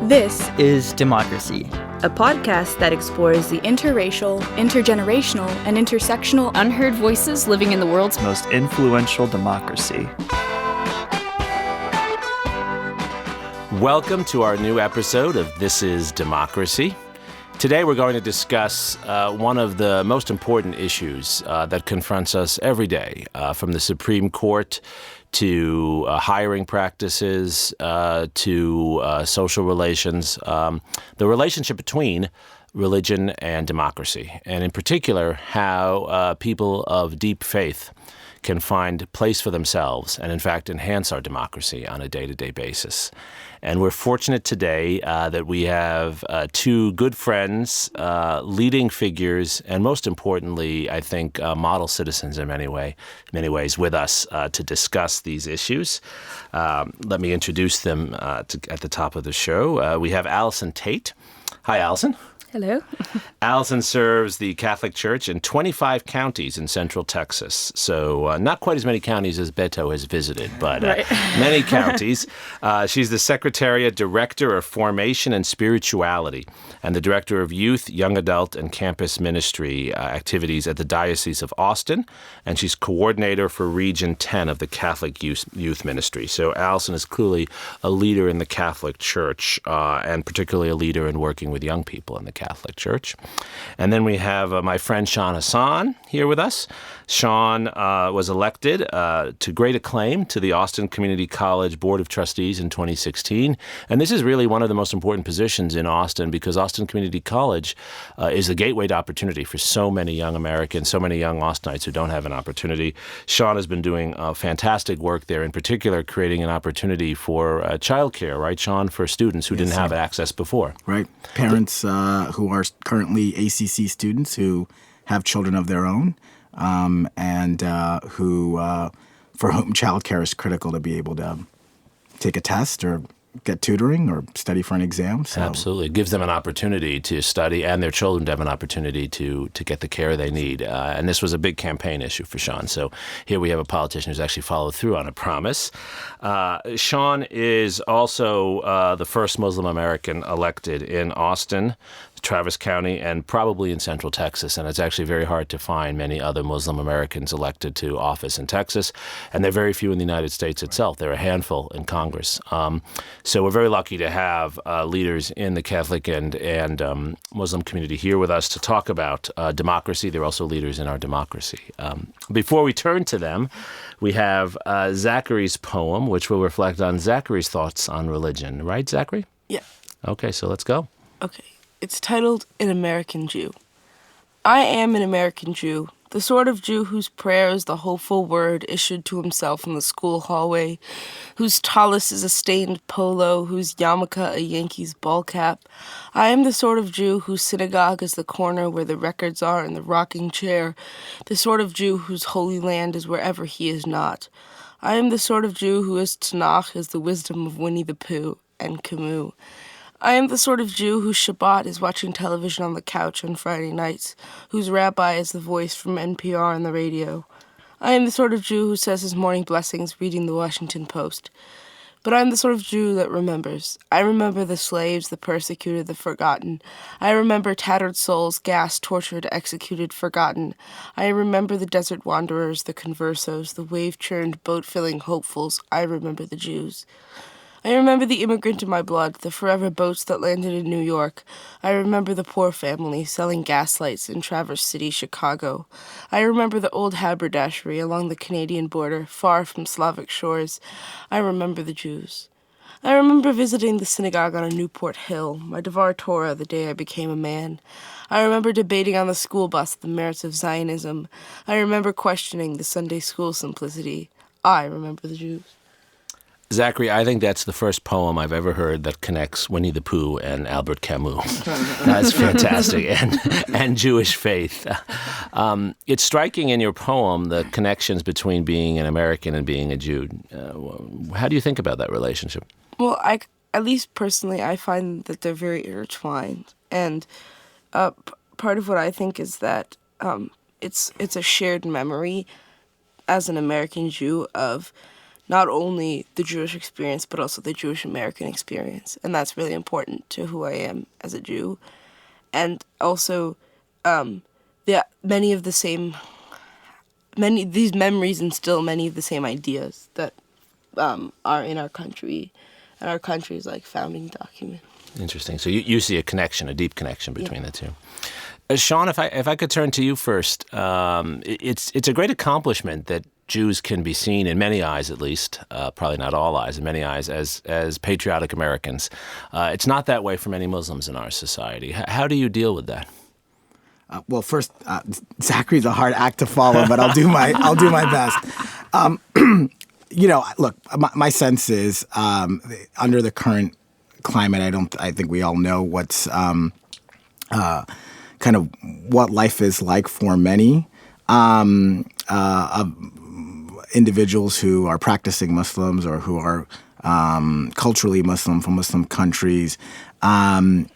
This is Democracy, a podcast that explores the interracial, intergenerational, and intersectional unheard voices living in the world's most influential democracy. Welcome to our new episode of This is Democracy. Today we're going to discuss one of the most important issues that confronts us every day, from the Supreme Court to hiring practices, to social relations, the relationship between religion and democracy, and in particular, how people of deep faith can find place for themselves and, in fact, enhance our democracy on a day-to-day basis. And we're fortunate today that we have two good friends, leading figures, and most importantly, I think, model citizens in many ways with us to discuss these issues. Let me introduce them at the top of the show. We have Alison Tate. Hi, Alison. Hello. Alison serves the Catholic Church in 25 counties in central Texas. So not quite as many counties as Beto has visited, but many counties. She's the Secretariat Director of Formation and Spirituality and the Director of Youth, Young Adult, and Campus Ministry activities at the Diocese of Austin. And she's coordinator for Region 10 of the Catholic Youth Ministry. So Alison is clearly a leader in the Catholic Church and particularly a leader in working with young people in the Catholic Church. And then we have my friend Sean Hassan here with us. Sean was elected to great acclaim to the Austin Community College Board of Trustees in 2016. And this is really one of the most important positions in Austin because Austin Community College is a gateway to opportunity for so many young Americans, so many young Austinites who don't have an opportunity. Sean has been doing fantastic work there, in particular creating an opportunity for childcare, right, Sean, for students who didn't have access before. Right. Parents who are currently ACC students who have children of their own, and who for whom childcare is critical to be able to take a test or get tutoring or study for an exam. So. Absolutely. It gives them an opportunity to study and their children to have an opportunity to get the care they need. And this was a big campaign issue for Sean. So here we have a politician who's actually followed through on a promise. Sean is also the first Muslim American elected in Austin, Travis County, and probably in Central Texas. And it's actually very hard to find many other Muslim Americans elected to office in Texas. And there are very few in the United States itself. There are a handful in Congress. So we're very lucky to have leaders in the Catholic and Muslim community here with us to talk about democracy. They're also leaders in our democracy. Before we turn to them, we have Zachary's poem, which will reflect on Zachary's thoughts on religion. Right, Zachary? Yeah. Okay, so let's go. Okay. It's titled An American Jew. I am an American Jew, the sort of Jew whose prayer is the hopeful word issued to himself in the school hallway, whose tallis is a stained polo, whose yarmulke a Yankees ball cap. I am the sort of Jew whose synagogue is the corner where the records are in the rocking chair, the sort of Jew whose holy land is wherever he is not. I am the sort of Jew whose Tanakh is the wisdom of Winnie the Pooh and Camus. I am the sort of Jew whose Shabbat is watching television on the couch on Friday nights, whose rabbi is the voice from NPR on the radio. I am the sort of Jew who says his morning blessings reading the Washington Post. But I am the sort of Jew that remembers. I remember the slaves, the persecuted, the forgotten. I remember tattered souls, gassed, tortured, executed, forgotten. I remember the desert wanderers, the conversos, the wave-churned, boat-filling hopefuls. I remember the Jews. I remember the immigrant in my blood, the forever boats that landed in New York. I remember the poor family selling gaslights in Traverse City, Chicago. I remember the old haberdashery along the Canadian border, far from Slavic shores. I remember the Jews. I remember visiting the synagogue on a Newport Hill, my Devar Torah, the day I became a man. I remember debating on the school bus the merits of Zionism. I remember questioning the Sunday school simplicity. I remember the Jews. Zachary, I think that's the first poem I've ever heard that connects Winnie the Pooh and Albert Camus. That's fantastic. And Jewish faith. It's striking in your poem the connections between being an American and being a Jew. How do you think about that relationship? Well, at least personally, I find that they're very intertwined. And part of what I think is that it's a shared memory as an American Jew of not only the Jewish experience, but also the Jewish American experience. And that's really important to who I am as a Jew. And also, these memories instill many of the same ideas that are in our country, and our country's like founding document. Interesting. So you see a connection, a deep connection between the two. Sean, if I could turn to you first, it's a great accomplishment that Jews can be seen, in many eyes at least, probably not all eyes, in many eyes, as patriotic Americans. It's not that way for many Muslims in our society. How do you deal with that? Well, first, Zachary's a hard act to follow, but I'll do my best. Look, my sense is under the current climate, I think we all know what's kind of what life is like for many individuals who are practicing Muslims or who are culturally Muslim from Muslim countries. And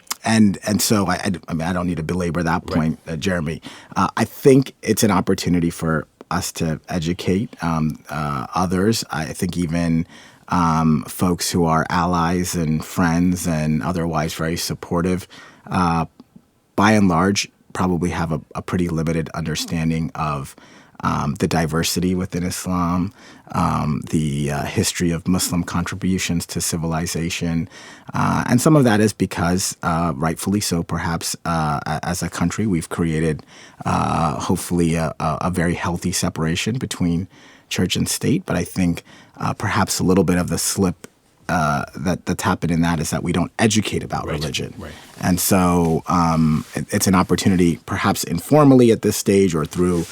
so I don't need to belabor that point, Jeremy. I think it's an opportunity for us to educate others. I think even folks who are allies and friends and otherwise very supportive, by and large, probably have a pretty limited understanding of the diversity within Islam, the history of Muslim contributions to civilization. And some of that is because, rightfully so, perhaps, as a country, we've created, hopefully, a very healthy separation between church and state. But I think perhaps a little bit of the slip that's happened in that is that we don't educate about religion. Right. And so it's an opportunity, perhaps informally at this stage or through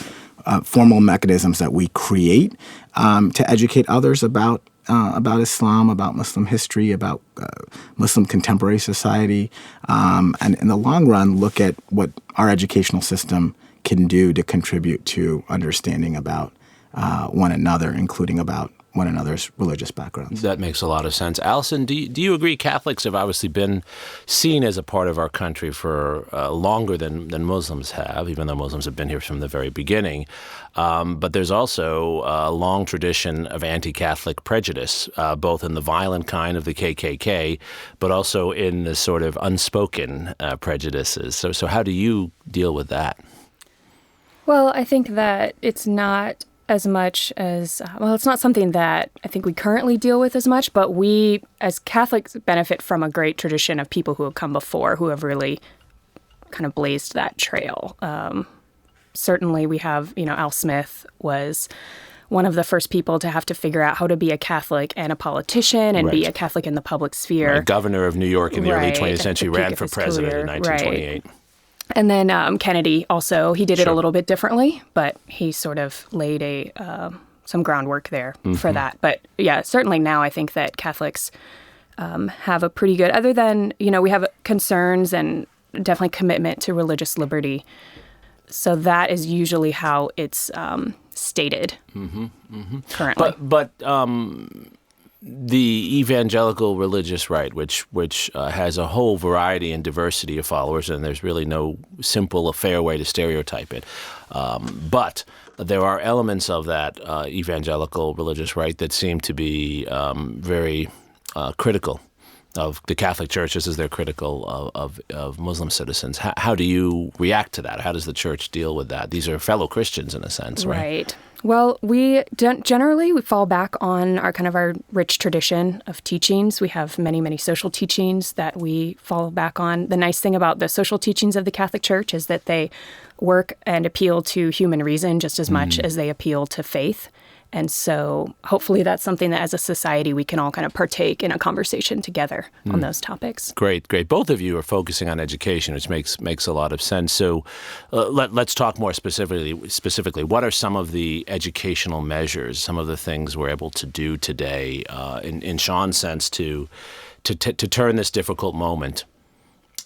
formal mechanisms that we create to educate others about Islam, about Muslim history, about Muslim contemporary society, and in the long run, look at what our educational system can do to contribute to understanding about one another, including about one another's religious backgrounds. That makes a lot of sense. Alison, do you agree Catholics have obviously been seen as a part of our country for longer than Muslims have, even though Muslims have been here from the very beginning? But there's also a long tradition of anti-Catholic prejudice, both in the violent kind of the KKK, but also in the sort of unspoken prejudices. So how do you deal with that? Well, I think that it's not as much as, it's not something that I think we currently deal with as much, but we as Catholics benefit from a great tradition of people who have come before, who have really kind of blazed that trail. Certainly we have, Al Smith was one of the first people to have to figure out how to be a Catholic and a politician and be a Catholic in the public sphere. Right. Governor of New York in the early 20th century, ran for president in 1928. Right. And then Kennedy also, he did it a little bit differently, but he sort of laid some groundwork there for that. But yeah, certainly now I think that Catholics have a pretty good, other than, we have concerns and definitely commitment to religious liberty. So that is usually how it's stated currently. But the evangelical religious right, which has a whole variety and diversity of followers, and there's really no simple or fair way to stereotype it. But there are elements of that evangelical religious right that seem to be very critical of the Catholic Church, just as they're critical of Muslim citizens. How do you react to that? How does the Church deal with that? These are fellow Christians in a sense, right? Right. Well, we generally fall back on our rich tradition of teachings. We have many, many social teachings that we fall back on. The nice thing about the social teachings of the Catholic Church is that they work and appeal to human reason just as much as they appeal to faith. And so hopefully that's something that as a society we can all kind of partake in a conversation together on those topics. Great. Both of you are focusing on education, which makes a lot of sense. So let's talk more specifically. What are some of the educational measures, some of the things we're able to do today, in Sean's sense, to turn this difficult moment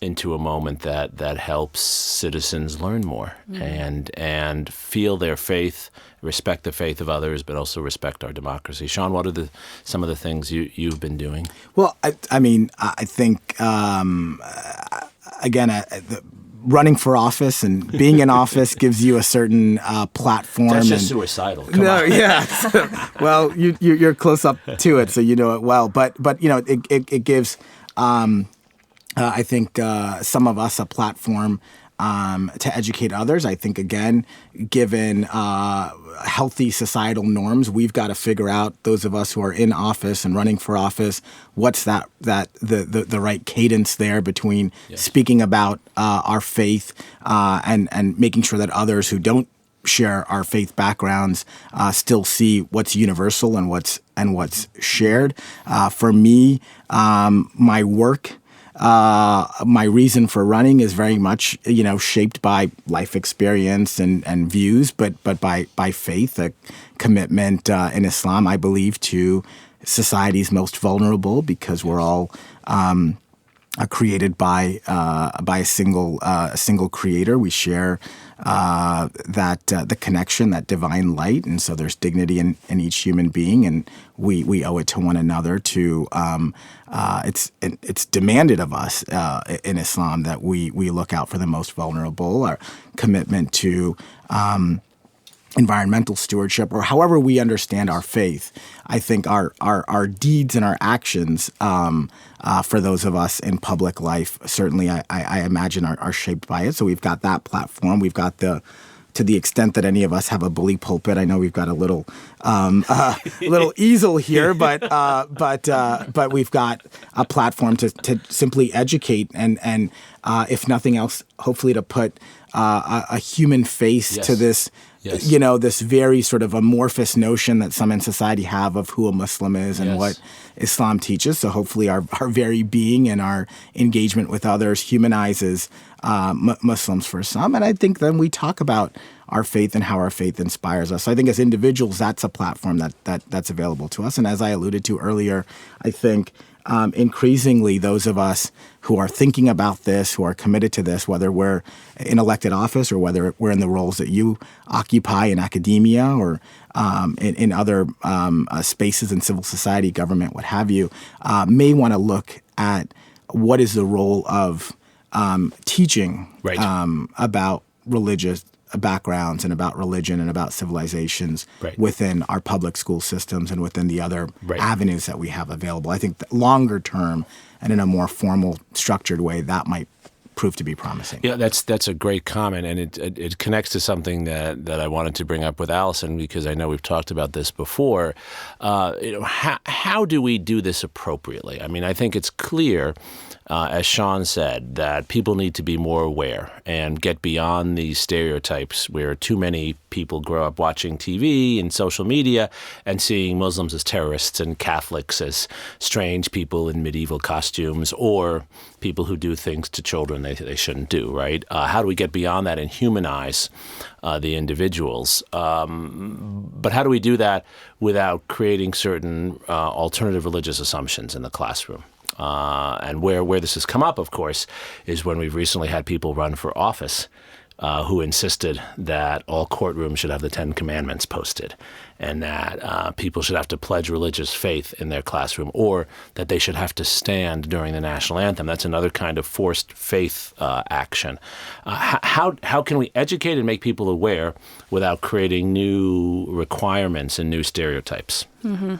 into a moment that helps citizens learn more and feel their faith, respect the faith of others, but also respect our democracy. Sean, what are some of the things you've been doing? Well, I think, again, running for office and being in office gives you a certain platform. That's just suicidal. Come on. Yeah. Well, you're close up to it, so you know it well. But it gives, I think, some of us a platform to educate others. I think, again, given healthy societal norms, we've got to figure out, those of us who are in office and running for office, what's the right cadence there between speaking about our faith and making sure that others who don't share our faith backgrounds still see what's universal and what's shared. For me, my work, my reason for running is very much, shaped by life experience and views, but by faith, a commitment in Islam, I believe, to society's most vulnerable, because we're all created by a single creator. We share the connection, that divine light, and so there's dignity in each human being, and we owe it to one another to. It's demanded of us in Islam that we look out for the most vulnerable. Our commitment to environmental stewardship, or however we understand our faith, I think our deeds and our actions for those of us in public life, certainly I imagine are shaped by it. So we've got that platform. We've got to the extent that any of us have a bully pulpit. I know we've got a little easel here, but we've got a platform to simply educate and if nothing else, hopefully to put a human face to this. Yes. This very sort of amorphous notion that some in society have of who a Muslim is and what Islam teaches. So hopefully our very being and our engagement with others humanizes Muslims for some. And I think then we talk about our faith and how our faith inspires us. So I think as individuals, that's a platform that's available to us. And as I alluded to earlier, I think increasingly those of us who are thinking about this, who are committed to this, whether we're in elected office or whether we're in the roles that you occupy in academia or in other spaces in civil society, government, what have you, may want to look at what is the role of teaching about religious backgrounds and about religion and about civilizations within our public school systems and within the other avenues that we have available. I think that longer term and in a more formal, structured way, that might prove to be promising. Yeah, that's a great comment, and it connects to something that I wanted to bring up with Alison, because I know we've talked about this before. How do we do this appropriately? I mean, I think it's clear, as Sean said, that people need to be more aware and get beyond these stereotypes where too many people grow up watching TV and social media and seeing Muslims as terrorists and Catholics as strange people in medieval costumes or people who do things to children they shouldn't do, right? How do we get beyond that and humanize the individuals? But how do we do that without creating certain alternative religious assumptions in the classroom? And where this has come up, of course, is when we've recently had people run for office who insisted that all courtrooms should have the 10 Commandments posted and that people should have to pledge religious faith in their classroom or that they should have to stand during the national anthem. That's another kind of forced faith action. How can we educate and make people aware without creating new requirements and new stereotypes? Mm-hmm.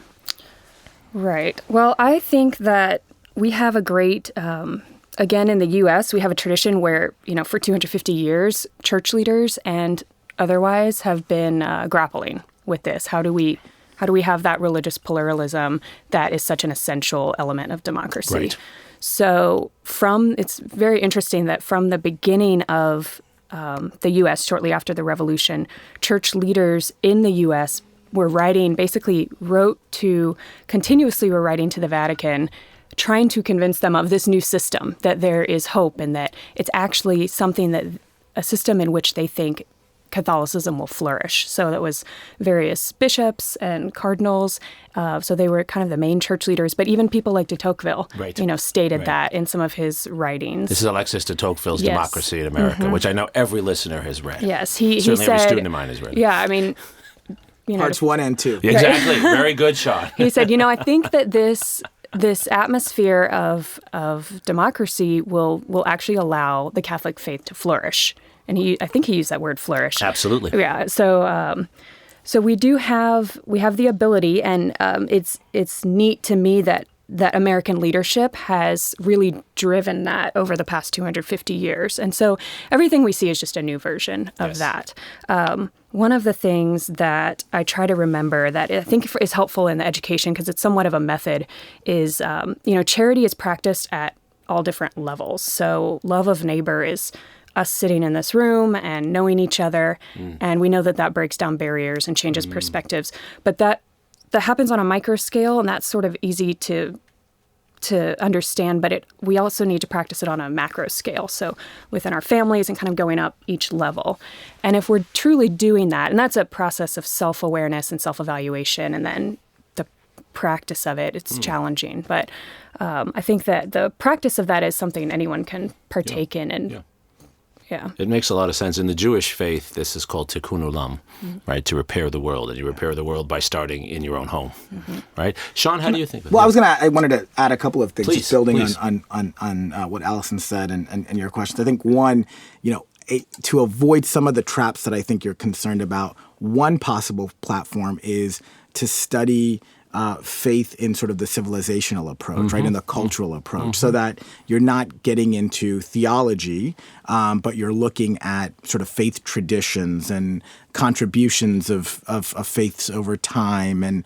Right. Well, I think that we have a great, again, in the U.S., we have a tradition where, for 250 years, church leaders and otherwise have been grappling with this. How do we have that religious pluralism that is such an essential element of democracy? Right. So it's very interesting that from the beginning of the U.S., shortly after the Revolution, church leaders in the U.S. were writing to the Vatican, trying to convince them of this new system, that there is hope and that it's actually a system in which they think Catholicism will flourish. So that was various bishops and cardinals. So they were kind of the main church leaders, but even people like de Tocqueville, stated that in some of his writings. This is Alexis de Tocqueville's Democracy in America, which I know every listener has read. Yes, Certainly every student of mine has read it. Yeah, I mean, Parts 1 and 2. Exactly. Very good, Sean. He said, I think that this this atmosphere of democracy will actually allow the Catholic faith to flourish. And I think he used that word, flourish. Absolutely. Yeah. So we have the ability, and it's neat to me that American leadership has really driven that over the past 250 years. And so everything we see is just a new version of that. One of the things that I try to remember that I think is helpful in the education, because it's somewhat of a method, is, charity is practiced at all different levels. So love of neighbor is us sitting in this room and knowing each other. And we know that breaks down barriers and changes perspectives. But that happens on a micro scale, and that's sort of easy to understand, but we also need to practice it on a macro scale, so within our families and kind of going up each level. And if we're truly doing that, and that's a process of self-awareness and self-evaluation, and then the practice of it's challenging. But I think that the practice of that is something anyone can partake in, and yeah. It makes a lot of sense. In the Jewish faith, this is called tikkun olam, right? To repair the world. And you repair the world by starting in your own home, right? Sean, how do you think of that? I wanted to add a couple of things, just building please. on what Alison said and your questions. I think one, to avoid some of the traps that I think you're concerned about, one possible platform is to study faith in sort of the civilizational approach, right, and the cultural approach, so that you're not getting into theology, but you're looking at sort of faith traditions and contributions of faiths over time, and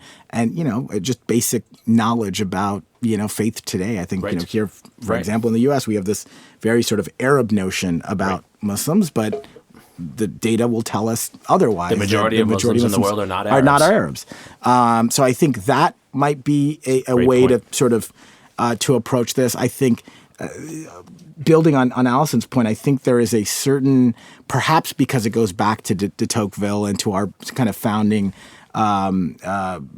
just basic knowledge about faith today. I think here, for example, in the U.S., we have this very sort of Arab notion about Muslims, but the data will tell us otherwise. The majority of Muslims in the world are not Arabs. So I think that might be a way to sort of to approach this. I think building on Alison's point, I think there is a certain, perhaps because it goes back to de Tocqueville and to our kind of founding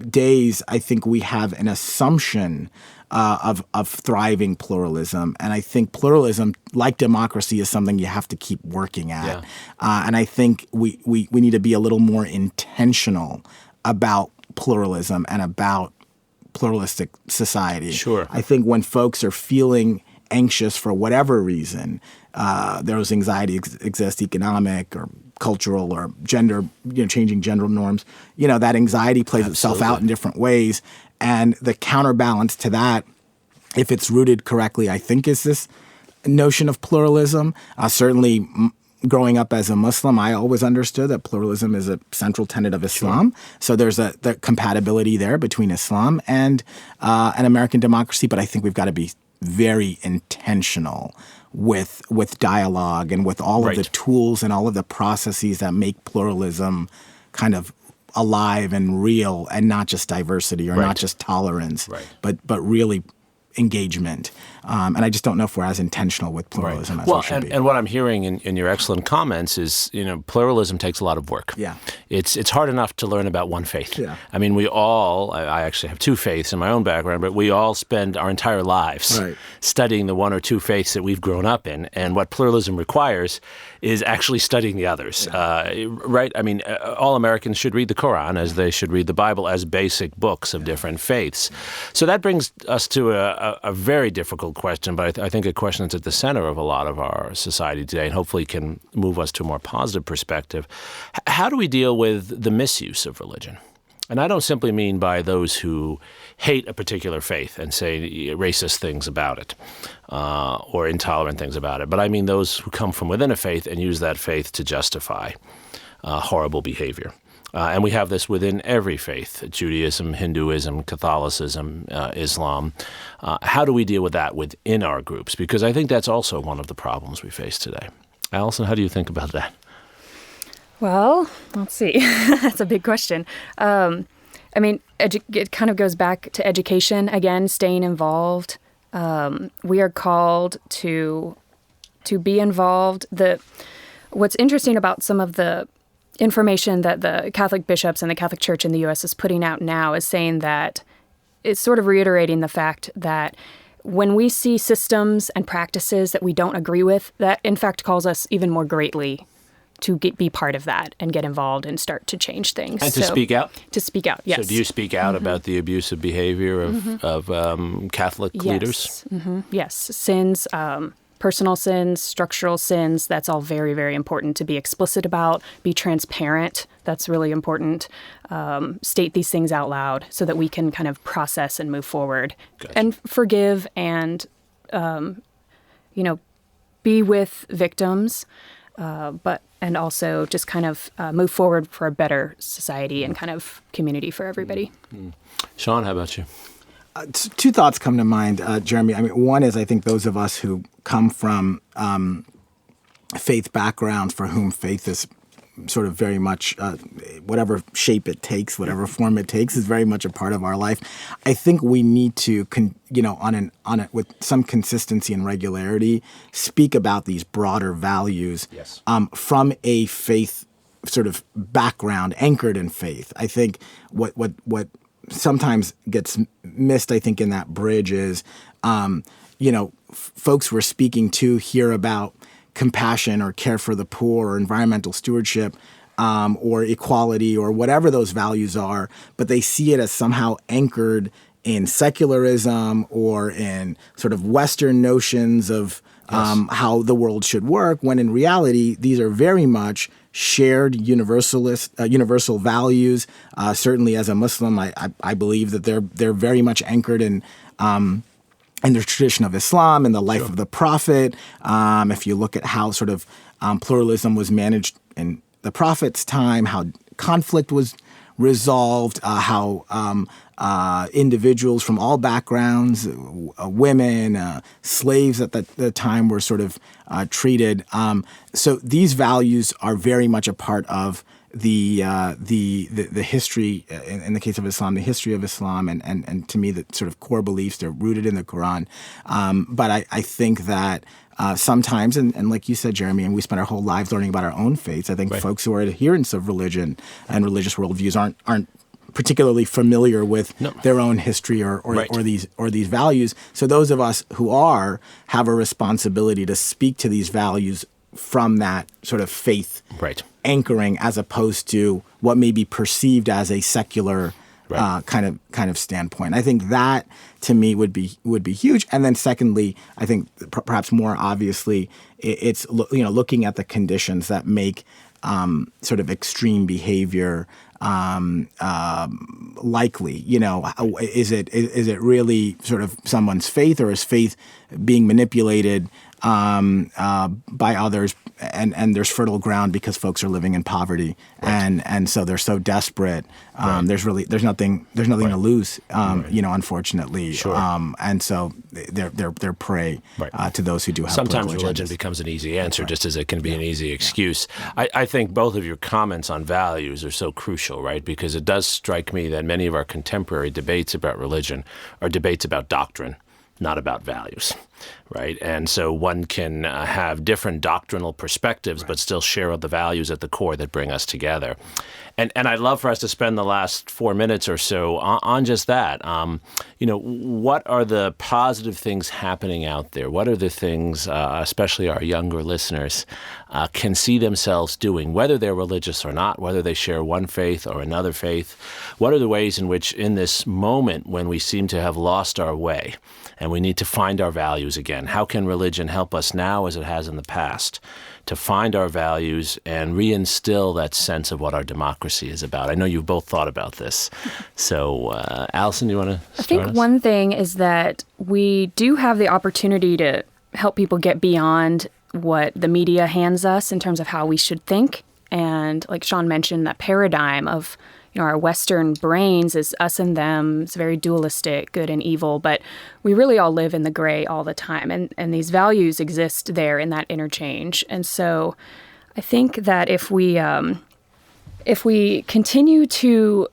days, I think we have an assumption of thriving pluralism. And I think pluralism, like democracy, is something you have to keep working at. Yeah. And I think we need to be a little more intentional about pluralism and about pluralistic society. Sure. I think when folks are feeling anxious for whatever reason, those anxieties exist, economic or cultural or gender, changing gender norms, that anxiety plays itself out in different ways. And the counterbalance to that, if it's rooted correctly, I think is this notion of pluralism. Certainly growing up as a Muslim, I always understood that pluralism is a central tenet of Islam. Sure. So there's the compatibility there between Islam and American democracy. But I think we've got to be very intentional with dialogue and with all of the tools and all of the processes that make pluralism kind of alive and real, and not just diversity or not just tolerance, but really engagement. And I just don't know if we're as intentional with pluralism as we should be. And what I'm hearing in your excellent comments is, pluralism takes a lot of work. Yeah. It's hard enough to learn about one faith. Yeah. I mean, I actually have two faiths in my own background, but we all spend our entire lives studying the one or two faiths that we've grown up in. And what pluralism requires is actually studying the others, right? I mean, all Americans should read the Quran as they should read the Bible as basic books of different faiths. So that brings us to a very difficult question, but I think a question that's at the center of a lot of our society today, and hopefully can move us to a more positive perspective. How do we deal with the misuse of religion? And I don't simply mean by those who hate a particular faith and say racist things about it or intolerant things about it, but I mean those who come from within a faith and use that faith to justify horrible behavior. And we have this within every faith, Judaism, Hinduism, Catholicism, Islam. How do we deal with that within our groups? Because I think that's also one of the problems we face today. Alison, how do you think about that? Well, let's see. That's a big question. I mean, it kind of goes back to education, again, staying involved. We are called to be involved. What's interesting about some of the information that the Catholic bishops and the Catholic Church in the U.S. is putting out now is saying that it's sort of reiterating the fact that when we see systems and practices that we don't agree with, that in fact calls us even more greatly be part of that and get involved and start to change things. And to speak out? To speak out, yes. So do you speak out about the abusive behavior of Catholic leaders? Yes. Sins, personal sins, structural sins, that's all very, very important to be explicit about. Be transparent. That's really important. State these things out loud so that we can kind of process and move forward. Gotcha. And forgive and, be with victims, and also just kind of move forward for a better society and kind of community for everybody. Sean, how about you? Two thoughts come to mind, Jeremy. I mean, one is I think those of us who come from faith backgrounds for whom faith is sort of very much, whatever shape it takes, whatever form it takes, is very much a part of our life. I think we need to, with some consistency and regularity, speak about these broader values from a faith sort of background, anchored in faith. I think what sometimes gets missed, I think, in that bridge is, folks we're speaking to hear about compassion or care for the poor or environmental stewardship or equality or whatever those values are, but they see it as somehow anchored in secularism or in sort of Western notions of how the world should work, when in reality, these are very much shared universal values. Certainly as a Muslim, I believe that they're very much anchored in the tradition of Islam and the life of the Prophet. If you look at how sort of pluralism was managed in the Prophet's time, how conflict was resolved, how individuals from all backgrounds, women, slaves at the time were sort of treated. So these values are very much a part of the history, in the case of Islam, the history of Islam, and to me, the sort of core beliefs, they're rooted in the Quran. But I think that sometimes, and like you said, Jeremy, and we spend our whole lives learning about our own faiths, I think folks who are adherents of religion and religious worldviews aren't particularly familiar with their own history or these values. So those of us who have a responsibility to speak to these values from that sort of faith anchoring, as opposed to what may be perceived as a secular kind of standpoint. I think that to me would be huge. And then secondly, I think perhaps more obviously, it's looking at the conditions that make sort of extreme behavior likely. Is it really sort of someone's faith, or is faith being manipulated by others, and there's fertile ground because folks are living in poverty, and so they're so desperate. There's nothing to lose, unfortunately. And so they're prey to those who do have. Sometimes religion becomes an easy answer, just as it can be an easy excuse. I think both of your comments on values are so crucial, right? Because it does strike me that many of our contemporary debates about religion are debates about doctrine, not about values, right? And so one can have different doctrinal perspectives, but still share the values at the core that bring us together. And I'd love for us to spend the last 4 minutes or so on just that. What are the positive things happening out there? What are the things, especially our younger listeners, can see themselves doing, whether they're religious or not, whether they share one faith or another faith? What are the ways in which, in this moment when we seem to have lost our way and we need to find our values again, how can religion help us now, as it has in the past, to find our values and reinstill that sense of what our democracy is about? I know you've both thought about this. So, Alison, do you want to start? I think one thing is that we do have the opportunity to help people get beyond what the media hands us in terms of how we should think. And like Sean mentioned, that paradigm of our Western brains is us and them. It's very dualistic, good and evil, but we really all live in the gray all the time. And these values exist there in that interchange. And so I think that if we continue to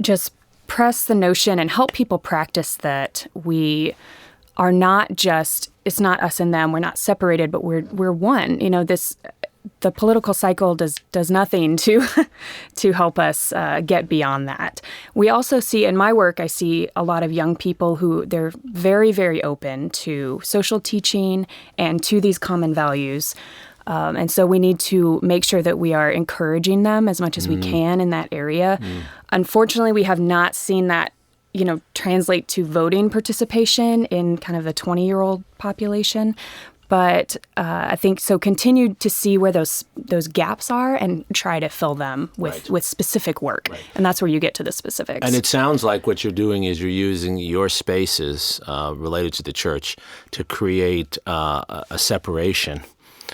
just press the notion and help people practice that we are not just, it's not us and them, we're not separated, but we're one. The political cycle does nothing to help us get beyond that. We also see, in my work, I see a lot of young people who they're very, very open to social teaching and to these common values. And so we need to make sure that we are encouraging them as much as we can in that area. Unfortunately, we have not seen that, translate to voting participation in kind of the 20-year-old population. But I think so. Continue to see where those gaps are and try to fill them with specific work, and that's where you get to the specifics. And it sounds like what you're doing is you're using your spaces related to the church to create a separation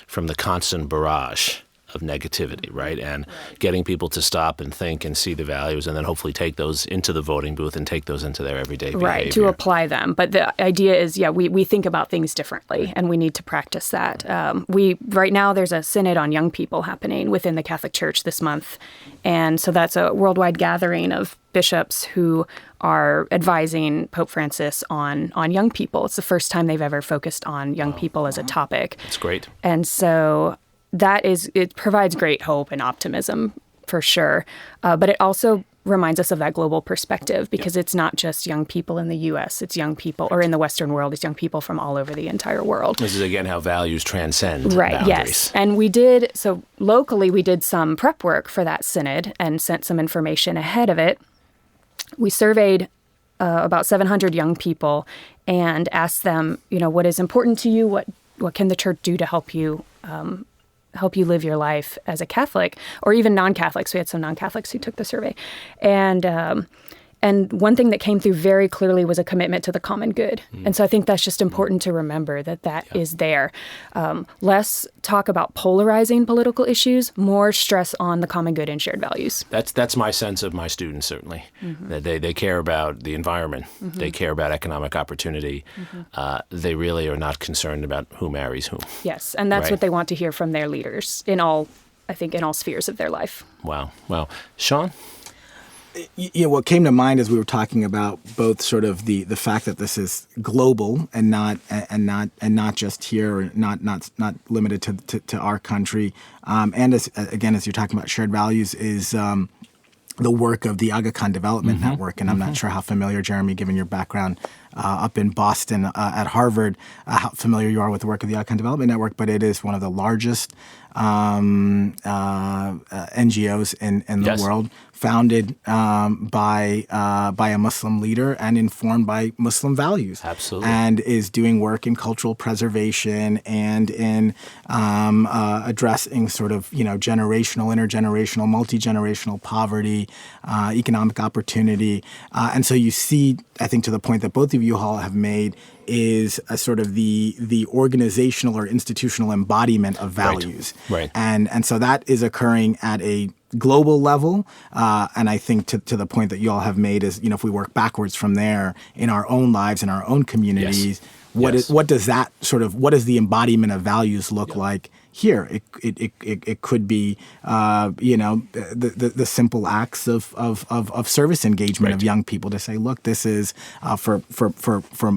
from the constant barrage of negativity, right? And getting people to stop and think and see the values, and then hopefully take those into the voting booth and take those into their everyday behavior. Right, to apply them. But the idea is, we think about things differently, and we need to practice that. Right now, there's a synod on young people happening within the Catholic Church this month. And so that's a worldwide gathering of bishops who are advising Pope Francis on young people. It's the first time they've ever focused on young people as a topic. That's great. And so it provides great hope and optimism for sure. But it also reminds us of that global perspective, because it's not just young people in the U.S., it's young people, or in the Western world, it's young people from all over the entire world. This is, again, how values transcend boundaries. Yes. And locally we did some prep work for that synod and sent some information ahead of it. We surveyed about 700 young people and asked them, what is important to you? What can the church do to help you live your life as a Catholic, or even non-Catholics? We had some non-Catholics who took the survey. And one thing that came through very clearly was a commitment to the common good. And so I think that's just important to remember that is there. Less talk about polarizing political issues, more stress on the common good and shared values. That's my sense of my students, certainly. That they care about the environment. They care about economic opportunity. They really are not concerned about who marries whom. Yes, and that's what they want to hear from their leaders in all spheres of their life. Wow. Sean? What came to mind as we were talking about both sort of the fact that this is global and not just here, or not limited to our country, and as you're talking about shared values, is the work of the Aga Khan Development Network. And I'm not sure how familiar, Jeremy, given your background up in Boston at Harvard, how familiar you are with the work of the Aga Khan Development Network, but it is one of the largest NGOs in the world, founded by a Muslim leader and informed by Muslim values. Absolutely. And is doing work in cultural preservation and in addressing sort of, generational, intergenerational, multi-generational poverty, economic opportunity. And so you see, I think, to the point that both of you all have made, is a sort of the organizational or institutional embodiment of values. Right. And so that is occurring at a global level. And I think to the point that you all have made is, if we work backwards from there in our own lives, in our own communities, what does the embodiment of values look like here? It could be, the simple acts of service engagement of young people to say, look, this is for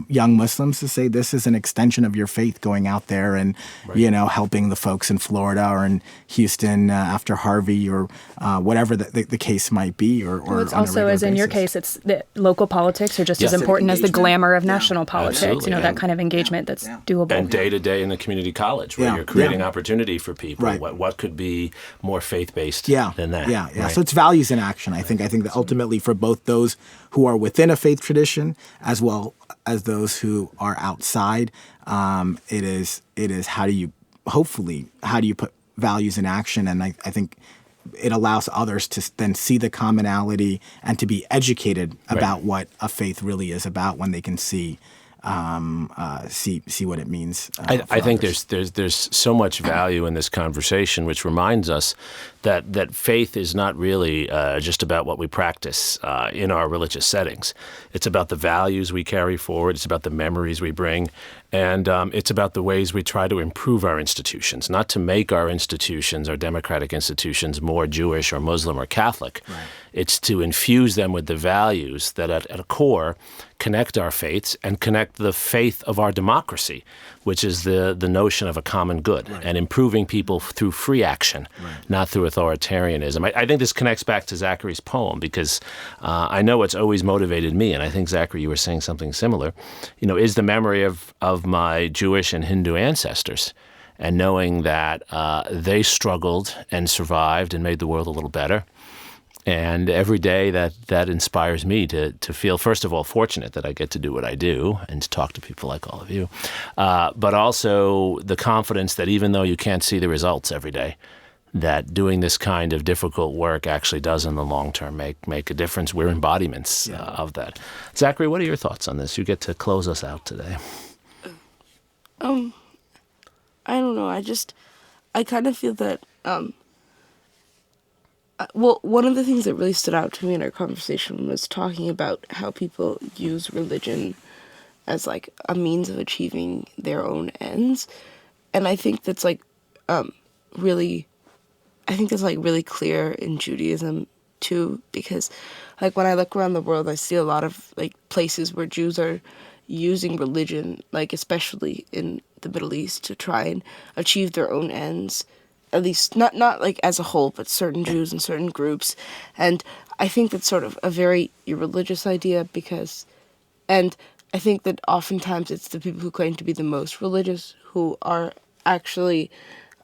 young Muslims to say, this is an extension of your faith, going out there and helping the folks in Florida or in Houston after Harvey, or whatever the case might be. Or it's also, as in your case, it's the local politics are just as important as the glamour of national politics. Absolutely. That kind of engagement that's doable. And day to day in the community college, where you're creating opportunity for people. Right. What could be more faith-based than that? Yeah. Right. So it's values in action. I think that ultimately, for both those who are within a faith tradition as well as those who are outside, it is how do you put values in action? And I think it allows others to then see the commonality and to be educated about what a faith really is about when they can see what it means. I think there's so much value in this conversation, which reminds us that faith is not really just about what we practice in our religious settings. It's about the values we carry forward. It's about the memories we bring. And it's about the ways we try to improve our institutions, not to make our institutions, our democratic institutions, more Jewish or Muslim or Catholic. Right. It's to infuse them with the values that at a core connect our faiths and connect the faith of our democracy, which is the notion of a common good, and improving people through free action, not through authoritarianism. I think this connects back to Zachary's poem, because I know it's always motivated me, and I think, Zachary, you were saying something similar, is the memory of my Jewish and Hindu ancestors. and knowing that they struggled and survived and made the world a little better. And every day that inspires me to feel, first of all, fortunate that I get to do what I do and to talk to people like all of you, but also the confidence that even though you can't see the results every day, that doing this kind of difficult work actually does in the long term make a difference. We're embodiments of that. Zachary, what are your thoughts on this? You get to close us out today. I don't know. I kind of feel that, well, one of the things that really stood out to me in our conversation was talking about how people use religion as, like, a means of achieving their own ends. And I think that's, like, really clear in Judaism, too, because, like, when I look around the world, I see a lot of, like, places where Jews are using religion, like, especially in the Middle East, to try and achieve their own ends. At least, not like as a whole, but certain Jews and certain groups. And I think that's sort of a very irreligious idea and I think that oftentimes it's the people who claim to be the most religious who are actually,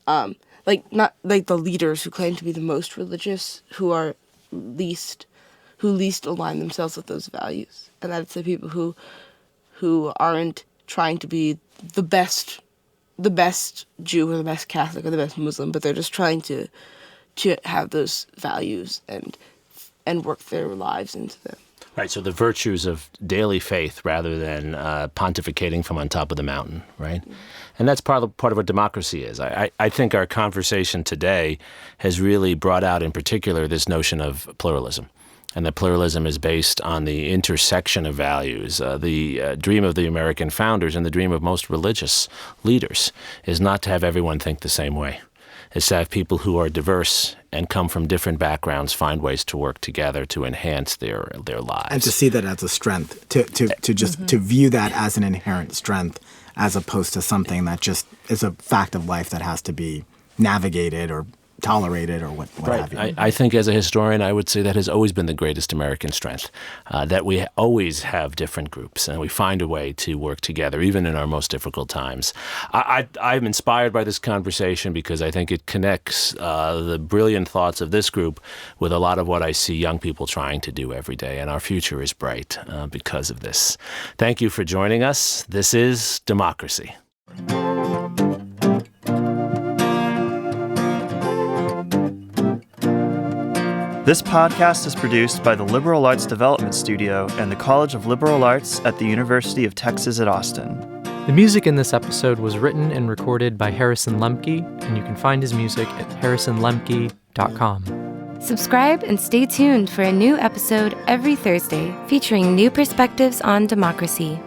not like the leaders who claim to be the most religious who least align themselves with those values. And that's the people who aren't trying to be the best Jew or the best Catholic or the best Muslim, but they're just trying to have those values and work their lives into them. Right, so the virtues of daily faith rather than pontificating from on top of the mountain, right? Mm-hmm. And that's part of what democracy is. I think our conversation today has really brought out in particular this notion of pluralism. And that pluralism is based on the intersection of values. The dream of the American founders and the dream of most religious leaders is not to have everyone think the same way. It's to have people who are diverse and come from different backgrounds find ways to work together to enhance their lives. And to see that as a strength, to view that as an inherent strength, as opposed to something that just is a fact of life that has to be navigated or tolerated or what have you. I think as a historian, I would say that has always been the greatest American strength, that we always have different groups and we find a way to work together, even in our most difficult times. I'm inspired by this conversation because I think it connects the brilliant thoughts of this group with a lot of what I see young people trying to do every day, and our future is bright because of this. Thank you for joining us. This is Democracy. This podcast is produced by the Liberal Arts Development Studio and the College of Liberal Arts at the University of Texas at Austin. The music in this episode was written and recorded by Harrison Lemke, and you can find his music at harrisonlemke.com. Subscribe and stay tuned for a new episode every Thursday featuring new perspectives on democracy.